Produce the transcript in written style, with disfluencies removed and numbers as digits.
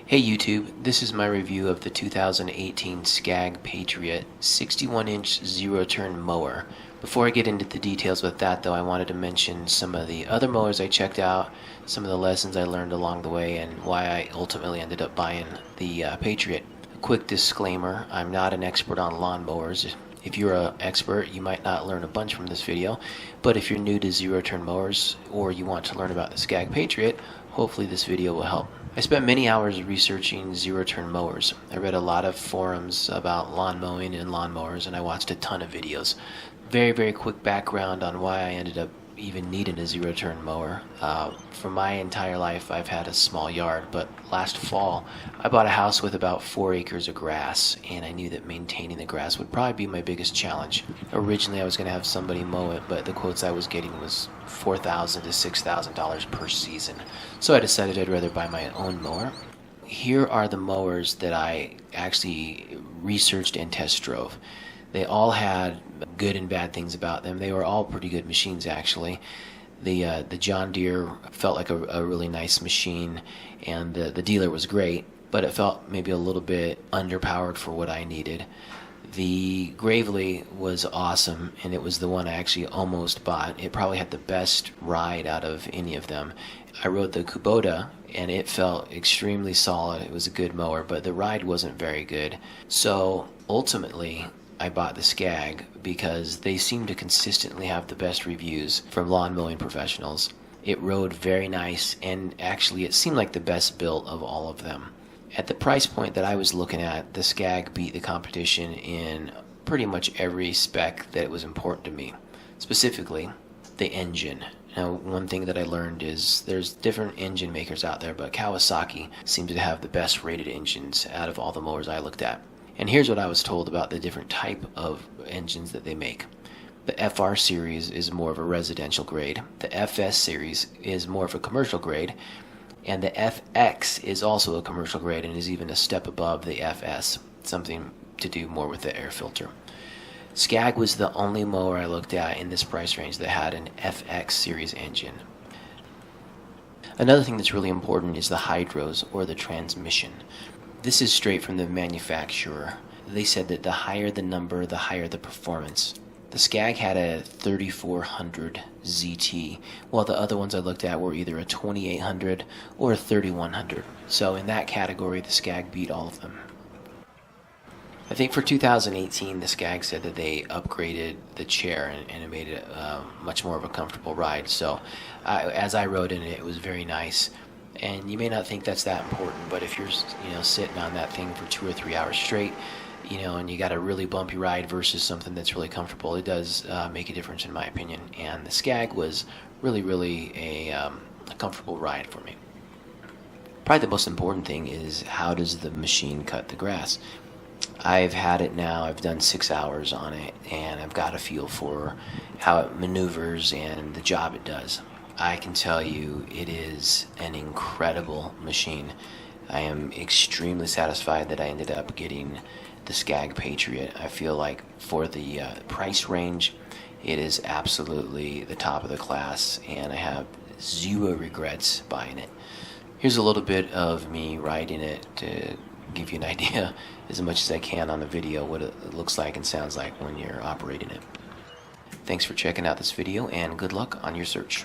Hey YouTube, this is my review of the 2018 Scag Patriot 61-inch zero-turn mower. Before I get into the details with that though, I wanted to mention some of the other mowers I checked out, some of the lessons I learned along the way, and why I ultimately ended up buying the Patriot. A quick disclaimer, I'm not an expert on lawn mowers. If you're an expert, you might not learn a bunch from this video, but if you're new to zero-turn mowers or you want to learn about the Scag Patriot, hopefully this video will help. I spent many hours researching zero-turn mowers. I read a lot of forums about lawn mowing and lawn mowers, and I watched a ton of videos. Very quick background on why I ended up even needing a zero-turn mower. For my entire life I've had a small yard, but last fall I bought a house with about 4 acres of grass, and I knew that maintaining the grass would probably be my biggest challenge. Originally I was going to have somebody mow it, but the quotes I was getting was $4,000 to $6,000 per season, so I decided I'd rather buy my own mower. Here are the mowers that I actually researched and test drove. They all had good and bad things about them. They were all pretty good machines, actually. The John Deere felt like a really nice machine, and the dealer was great, but it felt maybe a little bit underpowered for what I needed. The Gravely was awesome, and it was the one I actually almost bought. It probably had the best ride out of any of them. I rode the Kubota, and it felt extremely solid. It was a good mower, but the ride wasn't very good. So ultimately, I bought the Scag because they seem to consistently have the best reviews from lawn mowing professionals. It rode very nice, and actually it seemed like the best built of all of them. At the price point that I was looking at, the Scag beat the competition in pretty much every spec that was important to me. Specifically, the engine. Now, one thing that I learned is there's different engine makers out there, but Kawasaki seems to have the best rated engines out of all the mowers I looked at. And here's what I was told about the different type of engines that they make. The FR series is more of a residential grade. The FS series is more of a commercial grade. And the FX is also a commercial grade and is even a step above the FS, something to do more with the air filter. Scag was the only mower I looked at in this price range that had an FX series engine. Another thing that's really important is the hydros, or the transmission. This is straight from the manufacturer. They said that the higher the number, the higher the performance. The Scag had a 3400 ZT, while the other ones I looked at were either a 2800 or a 3100. So in that category, the Scag beat all of them. I think for 2018, the Scag said that they upgraded the chair and it made it much more of a comfortable ride. So as I rode in it, it was very nice. And you may not think that's that important, but if you're sitting on that thing for 2 or 3 hours straight, and you got a really bumpy ride versus something that's really comfortable, it does make a difference in my opinion. And the Scag was really a comfortable ride for me. Probably the most important thing is, how does the machine cut the grass? I've had it now, I've done 6 hours on it, and I've got a feel for how it maneuvers and the job it does. I can tell you it is an incredible machine. I am extremely satisfied that I ended up getting the Scag Patriot. I feel like for the price range, it is absolutely the top of the class, and I have zero regrets buying it. Here's a little bit of me riding it to give you an idea, as much as I can on the video, what it looks like and sounds like when you're operating it. Thanks for checking out this video, and good luck on your search.